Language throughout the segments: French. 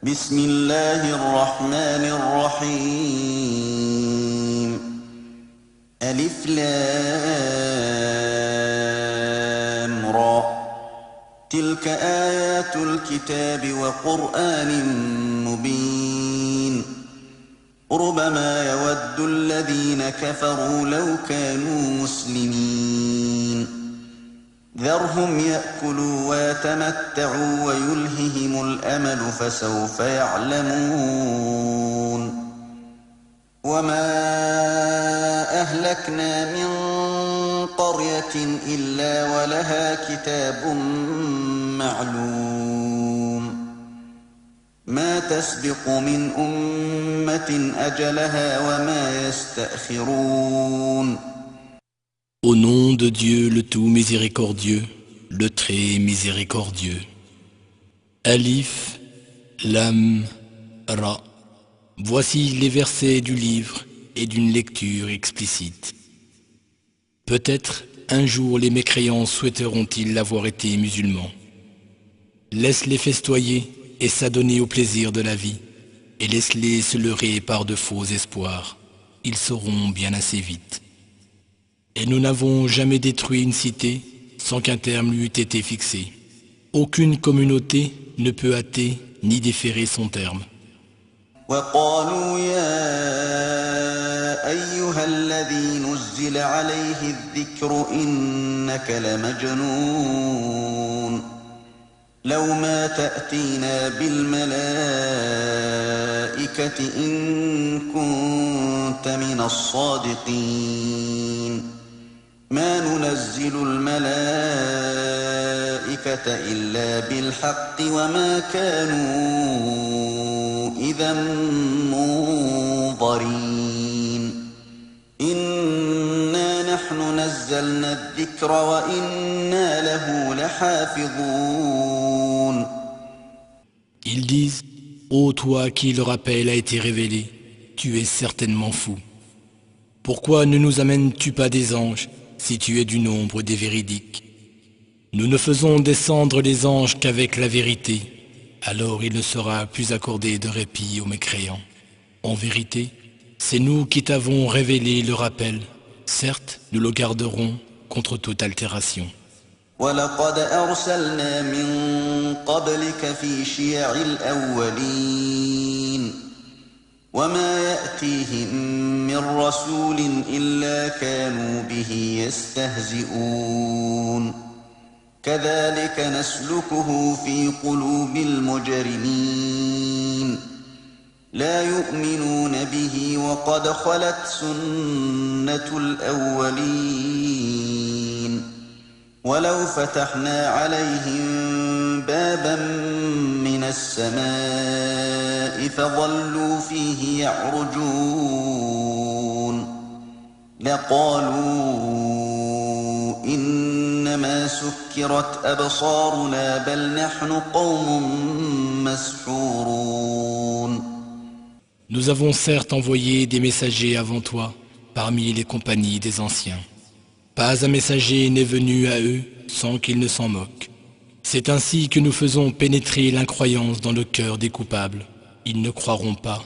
بسم الله الرحمن الرحيم ألف لام را تلك آيات الكتاب وقرآن مبين ربما يود الذين كفروا لو كانوا مسلمين ذرهم يأكلوا ويتمتعوا ويلههم الأمل فسوف يعلمون وما أهلكنا من قرية إلا ولها كتاب معلوم ما تسبق من أمة أجلها وما يستأخرون. Au nom de Dieu le tout miséricordieux, le très miséricordieux. Alif, Lam, Ra. Voici les versets du livre et d'une lecture explicite. Peut-être un jour les mécréants souhaiteront-ils avoir été musulmans. Laisse-les festoyer et s'adonner au plaisir de la vie, et laisse-les se leurrer par de faux espoirs. Ils sauront bien assez vite. Et nous n'avons jamais détruit une cité sans qu'un terme lui eût été fixé. Aucune communauté ne peut hâter ni déférer son terme. وقالوا يا أيها الذي نزل عليه الذكر إنك لمجنون لو ما تأتينا بالملائكة إن كنت من الصادقين ما ننزل الملائكة إلا بالحق وما كانوا إذا منظرين إنا نحن نزلنا الذكر وإنا له لحافظون. Ils disent, ô toi qui le rappel a été révélé, tu es certainement fou. Pourquoi ne nous amènes-tu pas des anges si tu es du nombre des véridiques? Nous ne faisons descendre les anges qu'avec la vérité, alors il ne sera plus accordé de répit aux mécréants. En vérité, c'est nous qui t'avons révélé le rappel. Certes, nous le garderons contre toute altération. ولقد أرسلنا من قبلك في شيع الأولين وما يأتيهم من رسول إلا كانوا به يستهزئون كذلك نسلكه في قلوب المجرمين لا يؤمنون به وقد خلت سنة الأولين ولو فتحنا عليهم بابا من السماء فظلوا فيه يعرجون لقالوا إنما سكرت أبصارنا بل نحن قوم مسحورون. Nous avons certes envoyé des messagers avant toi, parmi les compagnies des anciens. Pas un messager n'est venu à eux sans qu'ils ne s'en moquent. C'est ainsi que nous faisons pénétrer l'incroyance dans le cœur des coupables. Ils ne croiront pas,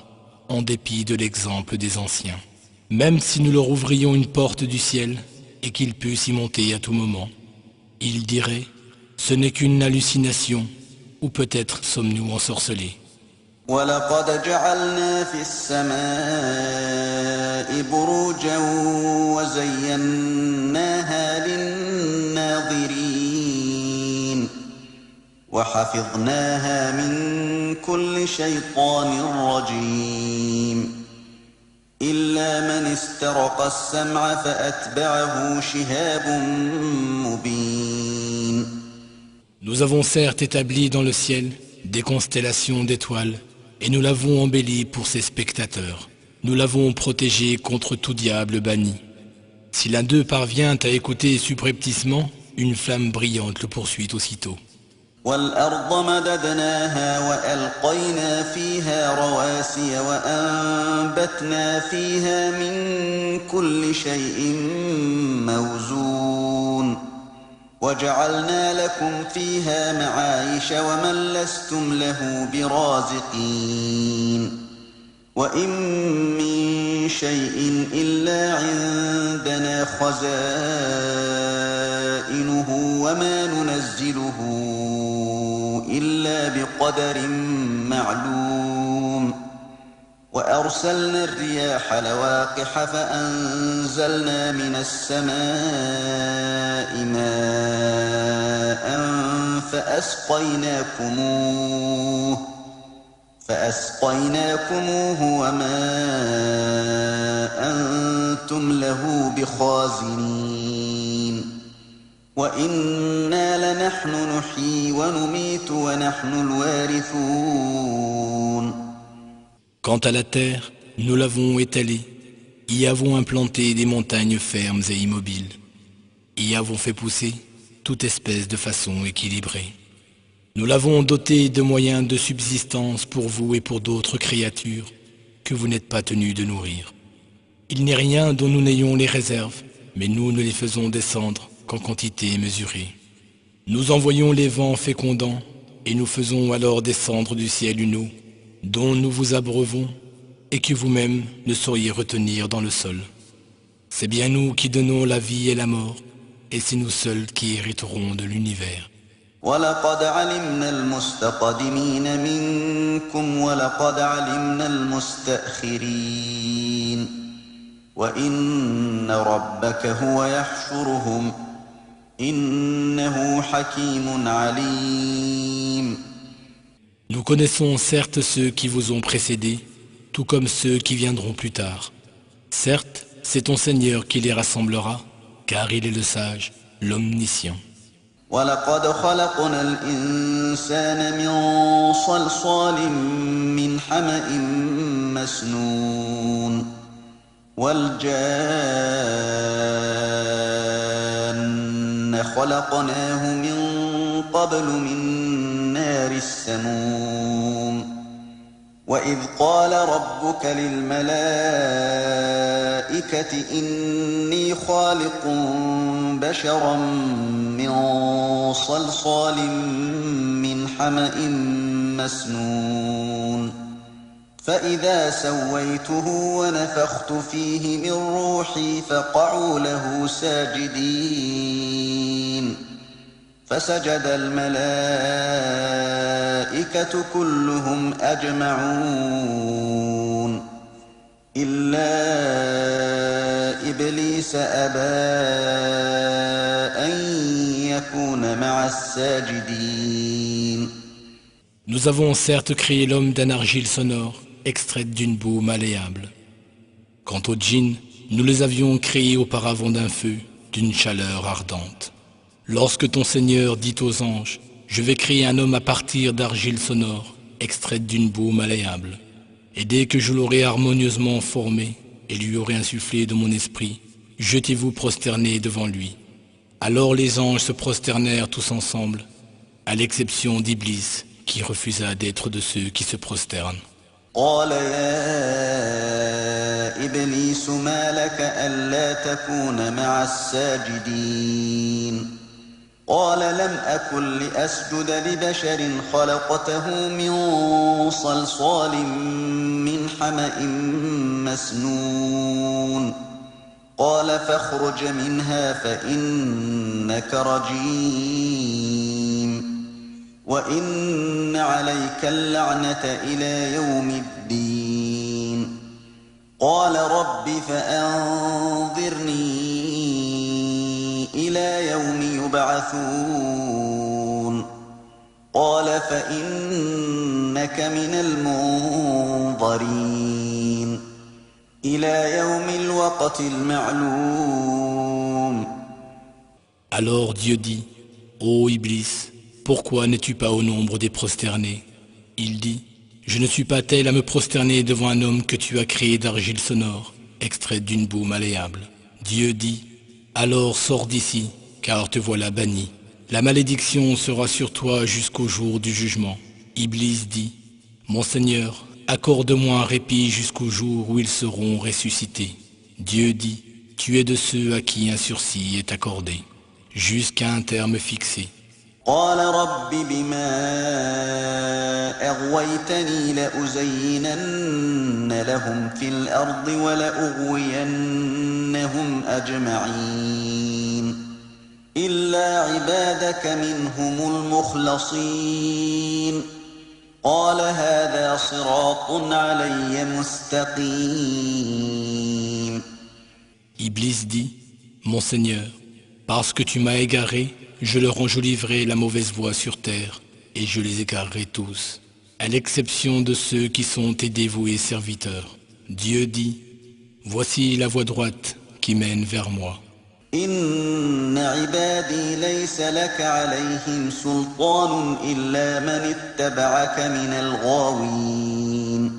en dépit de l'exemple des anciens. Même si nous leur ouvrions une porte du ciel et qu'ils puissent y monter à tout moment, ils diraient, ce n'est qu'une hallucination, ou peut-être sommes-nous ensorcelés. ولقد جعلنا في السماء بروجا وزيناها للناظرين وحفظناها من كل شيطان رجيم إلا من استرق السمع فأتبعه شهاب مبين. Nous avons certes établi dans le ciel des constellations d'étoiles et nous l'avons embelli pour ses spectateurs. Nous l'avons protégé contre tout diable banni. Si l'un d'eux parvient à écouter subrepticement, une flamme brillante le poursuit aussitôt. والأرض مددناها وألقينا فيها رواسي وأنبتنا فيها من كل شيء موزون وجعلنا لكم فيها معايش ومن لستم له برازقين وإن من شيء إلا عندنا خزائنه وما ننزله إلا بقدر معلوم وأرسلنا الرياح لواقح فأنزلنا من السماء ماء فأسقيناكموه وما أنتم له بخازنين وإنا لنحن نحيي ونميت ونحن الوارثون. Quant à la terre, nous l'avons étalée, y avons implanté des montagnes fermes et immobiles, y avons fait pousser toute espèce de façon équilibrée. Nous l'avons dotée de moyens de subsistance pour vous et pour d'autres créatures que vous n'êtes pas tenus de nourrir. Il n'est rien dont nous n'ayons les réserves, mais nous ne les faisons descendre qu'en quantité mesurée. Nous envoyons les vents fécondants et nous faisons alors descendre du ciel une eau dont nous vous abreuvons et que vous-même ne sauriez retenir dans le sol. C'est bien nous qui donnons la vie et la mort, et c'est nous seuls qui hériterons de l'univers. وَلَقَدْ عَلِمْنَا الْمُسْتَقْدِمِينَ مِنكُمْ وَلَقَدْ عَلِمْنَا الْمُسْتَأْخِرِينَ وَإِنَّ رَبَّكَ هُوَ يَحْشُرُهُمْ إِنَّهُ حَكِيمٌ عَلِيمٌ. Nous connaissons certes ceux qui vous ont précédés, tout comme ceux qui viendront plus tard. Certes, c'est ton Seigneur qui les rassemblera, car il est le sage, l'omniscient. وَلَقَدْ خَلَقْنَا الْإِنسَانَ مِنْ صَلْصَالٍ مِّنْ حَمَإٍ مَّسْنُونٍ وَالْجَانَّ خَلَقْنَاهُ مِنْ قَبْلُ مِنْ نَارِ السَّمُومِ وَإِذْ قَالَ رَبُّكَ لِلْمَلَائِكَةِ إِنِّي خَالِقٌ بَشَرًا مِّن صَلْصَالٍ مِّنْ حَمَإٍ مسنون فإذا سويته ونفخت فيه من روحي فقعوا له ساجدين فسجد الملائكة كلهم أجمعون إلا إبليس أبى أن يكون مع الساجدين. Nous avons certes créé l'homme d'un argile sonore, extraite d'une boue malléable. Quant aux djinns, nous les avions créés auparavant d'un feu, d'une chaleur ardente. Lorsque ton Seigneur dit aux anges, je vais créer un homme à partir d'argile sonore, extraite d'une boue malléable, et dès que je l'aurai harmonieusement formé et lui aurai insufflé de mon esprit, jetez-vous prosternés devant lui. Alors les anges se prosternèrent tous ensemble, à l'exception d'Iblis, qui refusa d'être de ceux qui se prosternent. قال يا إبليس ما لك ألا تكون مع الساجدين قال لم أكن لأسجد لبشر خلقته من صلصال من حمأ مسنون قال فاخرج منها فإنك رجيم وإن عليك اللعنة إلى يوم الدين قال رب فأنظرني إلى يوم يبعثون قال فإنك من المنظرين إلى يوم الوقت المعلوم. Alors Dieu dit, ô Iblis, pourquoi n'es-tu pas au nombre des prosternés? Il dit, je ne suis pas tel à me prosterner devant un homme que tu as créé d'argile sonore, extraite d'une boue malléable. Dieu dit, alors sors d'ici, car te voilà banni. La malédiction sera sur toi jusqu'au jour du jugement. Iblis dit, mon Seigneur, accorde-moi un répit jusqu'au jour où ils seront ressuscités. Dieu dit, tu es de ceux à qui un sursis est accordé. jusqu'à un terme fixé. قال رب بما أغويتني لأزينن لهم في الأرض ولأغوينهم أجمعين إلا عبادك منهم المخلصين قال هذا صراط علي مستقيم. Iblis dit, mon Seigneur, parce que tu m'as égaré, je leur enjoliverai la mauvaise voie sur terre, et je les égarerai tous, à l'exception de ceux qui sont tes dévoués serviteurs. Dieu dit, voici la voie droite qui mène vers moi. إن عبادي ليس لك عليهم سلطان إلا من اتبعك من الغاوين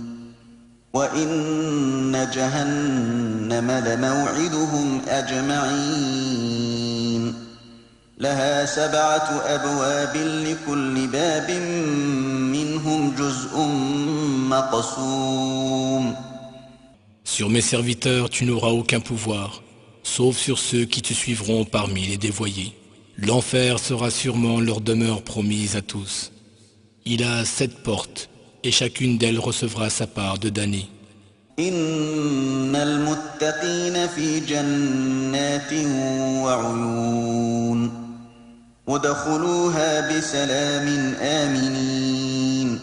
وإن جهنم لموعدهم أجمعين لها 7 أبواب لكل باب منهم جزء مقسوم. Sur mes serviteurs, tu n'auras aucun pouvoir, sauf sur ceux qui te suivront parmi les dévoyés. L'enfer sera sûrement leur demeure promise à tous. Il a 7 portes, et chacune d'elles recevra sa part de damnés. إن المتقين في جنات وعيون ودخلوها بسلام آمنين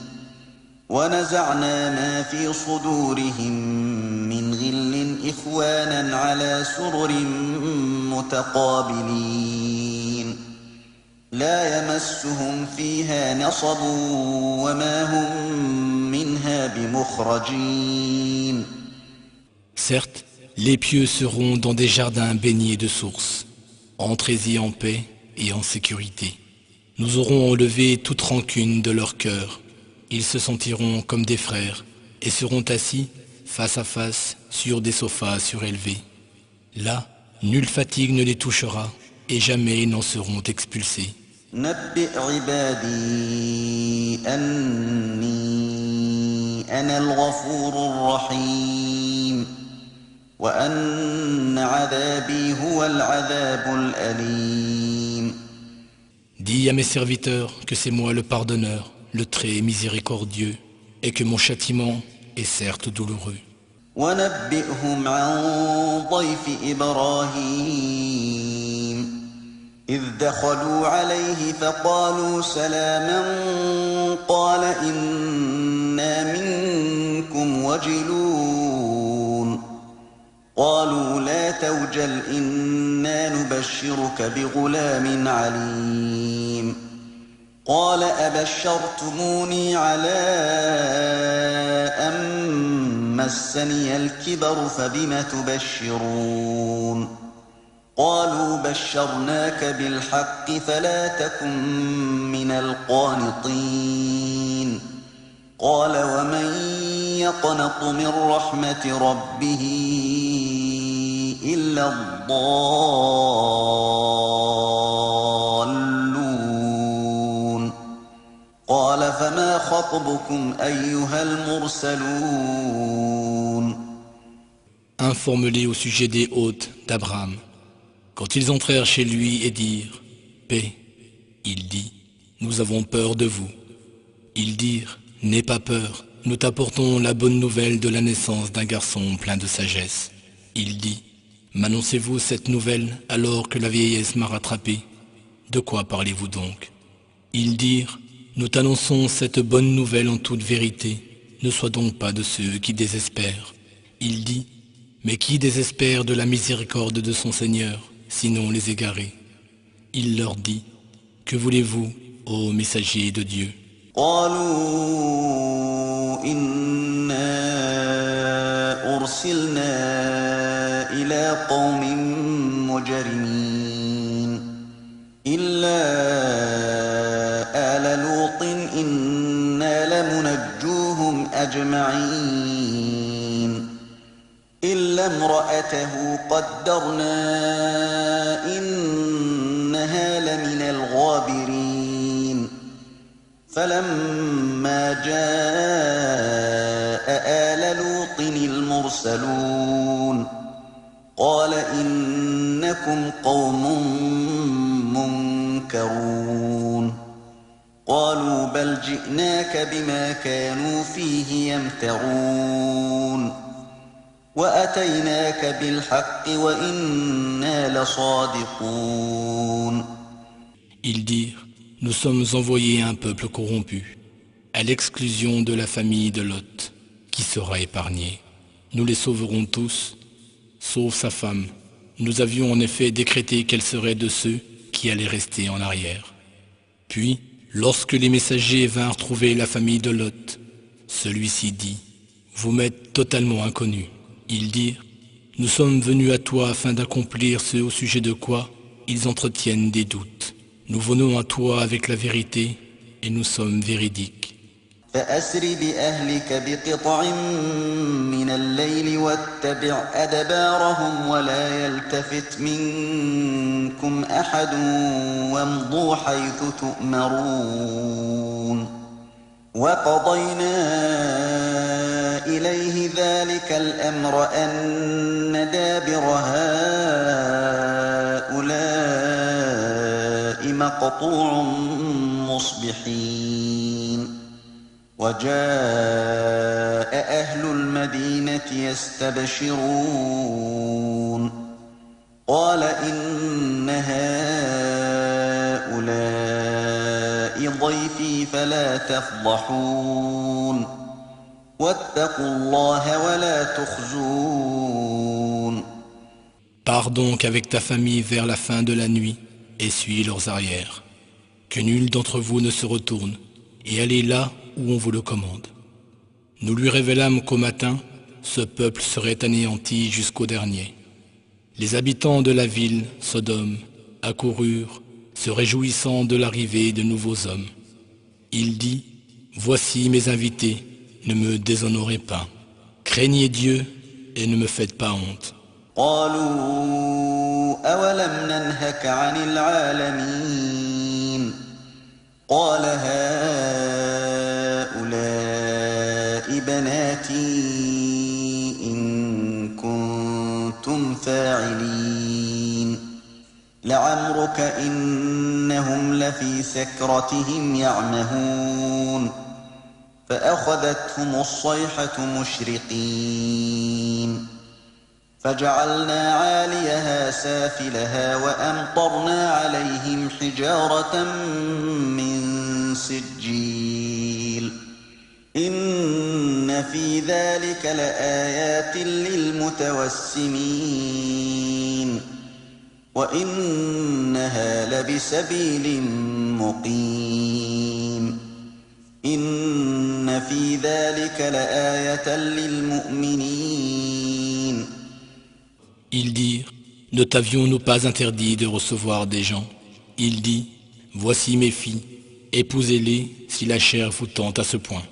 ونزعنا ما في صدورهم من غل إخوانا على سرر متقابلين لا يمسهم فيها نصب وما هم منها بمخرجين. Certes, les pieux seront dans des jardins baignés de sources. Entrez-y en paix et en sécurité. Nous aurons enlevé toute rancune de leur cœur. Ils se sentiront comme des frères et seront assis face à face sur des sofas surélevés. Là, nulle fatigue ne les touchera et jamais ils n'en seront expulsés. نبئ عبادي أني أنا الغفور الرحيم وأن عذابي هو العذاب الأليم. Dis à mes serviteurs que c'est moi le pardonneur, le très miséricordieux, et que mon châtiment est certes douloureux. ونبئهم عن ضيف إبراهيم إذ دخلوا عليه فقالوا سلاما قال إنا منكم وجلون قالوا لا توجل إنا نبشرك بغلام عليم قال أبشرتموني على أن مسني الكبر فبم تبشرون قالوا بشرناك بالحق فلا تكن من القانطين قال ومن يقنط من رحمة ربه إلا الضالون قال فما خطبكم أيها المرسلون. Informe-les au sujet des hôtes d'Abraham. Quand ils entrèrent chez lui et dirent « Paix », il dit « Nous avons peur de vous ». Ils dirent « N'aie pas peur, nous t'apportons la bonne nouvelle de la naissance d'un garçon plein de sagesse ». Il dit « M'annoncez-vous cette nouvelle alors que la vieillesse m'a rattrapé ? De quoi parlez-vous donc ?» Ils dirent « Nous t'annonçons cette bonne nouvelle en toute vérité, ne sois donc pas de ceux qui désespèrent. » Il dit « Mais qui désespère de la miséricorde de son Seigneur ? Sinon les égarés. Il leur dit, que voulez-vous, ô messagers de Dieu? قالوا إنا أرسلنا إلى قوم مجرمين إلا آل لوط إنا لمنجوهم أجمعين إلا امرأته قدرنا إنها لمن الغابرين فلما جاء آل لوط المرسلون قال إنكم قوم ينكرون قالوا بل جئناك بما كانوا فيه يمترون وأتيناك بالحق وإنا لصادقون. Ils dirent, nous sommes envoyés à un peuple corrompu, à l'exclusion de la famille de Lot, qui sera épargnée. Nous les sauverons tous, sauf sa femme. Nous avions en effet décrété qu'elle serait de ceux qui allaient rester en arrière. Puis, lorsque les messagers vinrent trouver la famille de Lot, celui-ci dit, « Vous m'êtes totalement inconnus. » Ils dirent, « Nous sommes venus à toi afin d'accomplir ce au sujet de quoi ils entretiennent des doutes. Nous venons à toi avec la vérité et nous sommes véridiques. » فأسر بأهلك بقطع من الليل واتبع أدبارهم ولا يلتفت منكم أحد وامضوا حيث تؤمرون وقضينا إليه ذلك الأمر أن دابر هؤلاء مقطوع مصبحين وجاء أهل المدينة يستبشرون قال إن هؤلاء ضيفي فلا تفضحون واتقوا الله ولا تخزون. Pars donc avec ta famille vers la fin de la nuit et suis leurs arrières. Que nul d'entre vous ne se retourne et allez là où on vous le commande. Nous lui révélâmes qu'au matin, ce peuple serait anéanti jusqu'au dernier. Les habitants de la ville, Sodome, accoururent, se réjouissant de l'arrivée de nouveaux hommes. Il dit, « Voici mes invités, ne me déshonorez pas. Craignez Dieu et ne me faites pas honte. » قالوا أولم ننهك عن العالمين قال هؤلاء بناتي إن كنتم فاعلين لعمرك إنهم لفي سكرتهم يعمهون فأخذتهم الصيحة مشرقين فجعلنا عاليها سافلها وأمطرنا عليهم حجارة من سجيل إن في ذلك لآيات للمتوسمين وإنها لبسبيل مقيم إن في ذلك لآية للمؤمنين. Ils dirent, ne t'avions-nous pas interdit de recevoir des gens? Il dit, voici mes filles, épousez-les si la chair vous tente à ce point.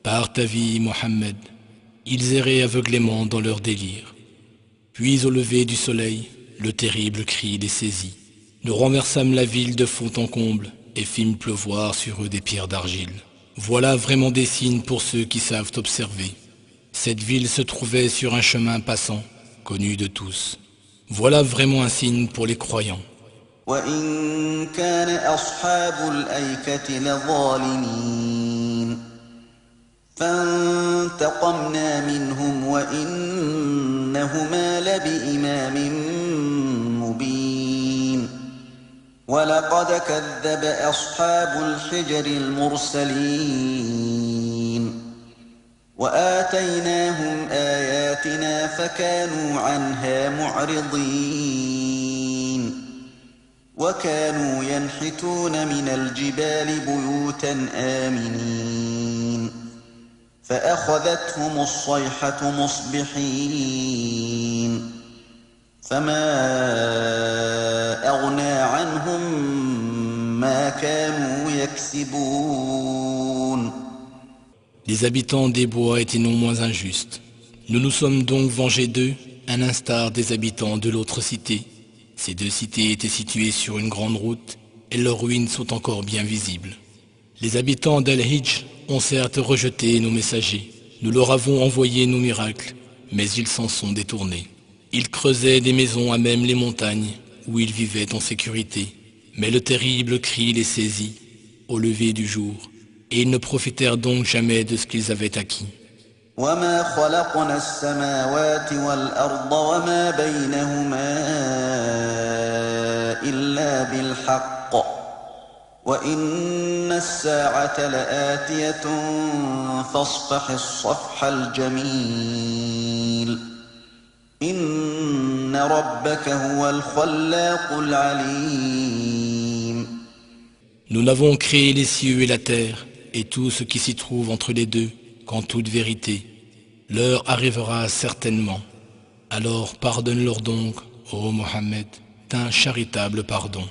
Par ta vie, Mohammed, ils erraient aveuglément dans leur délire. Puis au lever du soleil, le terrible cri les saisit. Nous renversâmes la ville de fond en comble et fîmes pleuvoir sur eux des pierres d'argile. Voilà vraiment des signes pour ceux qui savent observer. Cette ville se trouvait sur un chemin passant, connu de tous. Voilà vraiment un signe pour les croyants. وإن كان أصحاب الأيكة لظالمين فانتقمنا منهم وإنهما لبإمام مبين ولقد كذب أصحاب الحجر المرسلين وآتيناهم آياتنا فكانوا عنها معرضين وكانوا ينحتون من الجبال بيوتا آمنين فأخذتهم الصيحة مصبحين فما أغنى عنهم ما كانوا يكسبون. Les habitants des bois étaient non moins injustes. Nous nous sommes donc vengés d'eux, à l'instar des habitants de l'autre cité. Ces deux cités étaient situées sur une grande route et leurs ruines sont encore bien visibles. Les habitants d'Al-Hijr ont certes rejeté nos messagers. Nous leur avons envoyé nos miracles, mais ils s'en sont détournés. Ils creusaient des maisons à même les montagnes, où ils vivaient en sécurité. Mais le terrible cri les saisit au lever du jour, et ils ne profitèrent donc jamais de ce qu'ils avaient acquis. وما خلقنا السماوات والأرض وما بينهما إلا بالحق وإن الساعة لآتية فاصفح الصفح الجميل إن ربك هو الخلاق العليم. Nous n'avons créé les cieux et la terre et tout ce qui s'y trouve entre les deux qu'en toute vérité. L'heure arrivera certainement. Alors pardonne-leur donc, ô Mohammed, d'un charitable pardon.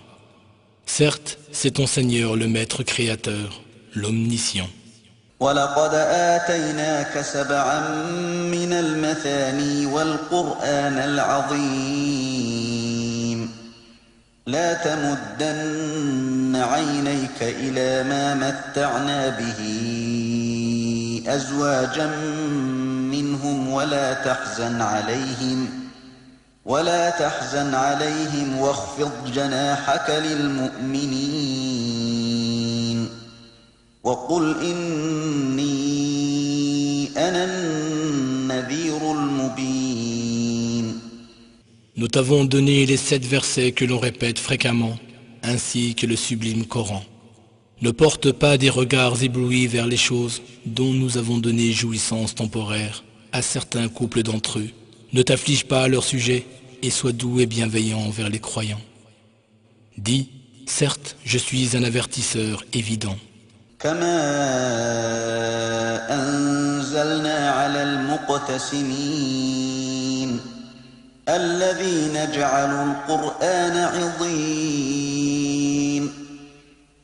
Certes, c'est ton Seigneur le Maître Créateur, l'Omniscient. ولقد آتيناك سبعا من المثاني والقرآن العظيم لا تمدن عينيك إلى ما متعنا به أزواجا منهم ولا تحزن عليهم واخفض جناحك للمؤمنين وقل إني أنا النذير المبين. Nous t'avons donné les 7 versets que l'on répète fréquemment, ainsi que le sublime Coran. Ne porte pas des regards éblouis vers les choses dont nous avons donné jouissance temporaire à certains couples d'entre eux. Ne t'afflige pas à leur sujet et sois doux et bienveillant envers les croyants. Dis, certes, je suis un avertisseur évident. كما أنزلنا على المقتسمين الذين جعلوا القرآن عضين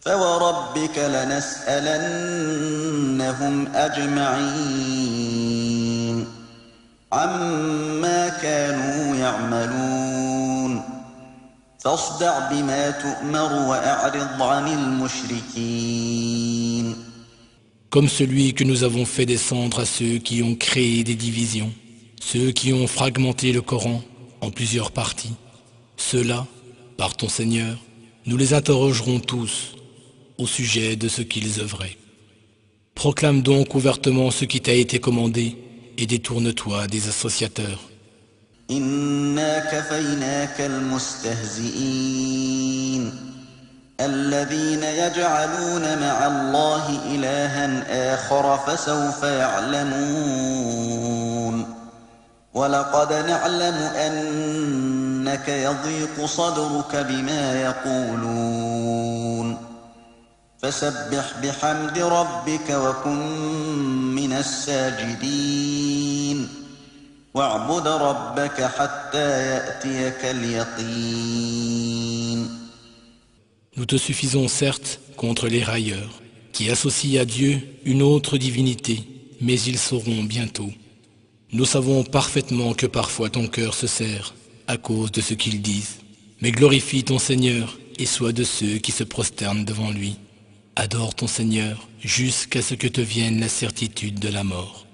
فوربك لنسألنهم أجمعين عما كانوا يعملون فاصدع بما تؤمر وأعرض عن المشركين. Comme celui que nous avons fait descendre à ceux qui ont créé des divisions, ceux qui ont fragmenté le Coran en plusieurs parties. Ceux-là, par ton Seigneur, nous les interrogerons tous au sujet de ce qu'ils œuvraient. Proclame donc ouvertement ce qui t'a été commandé et détourne-toi des associateurs. إنا كفيناك المستهزئين الذين يجعلون مع الله إلها آخر فسوف يعلمون ولقد نعلم أنك يضيق صدرك بما يقولون فسبح بحمد ربك وكن من الساجدين واعبد ربك حتى يأتيك اليقين. Nous te suffisons certes contre les railleurs, qui associent à Dieu une autre divinité, mais ils sauront bientôt. Nous savons parfaitement que parfois ton cœur se serre à cause de ce qu'ils disent. Mais glorifie ton Seigneur et sois de ceux qui se prosternent devant lui. Adore ton Seigneur jusqu'à ce que te vienne la certitude de la mort.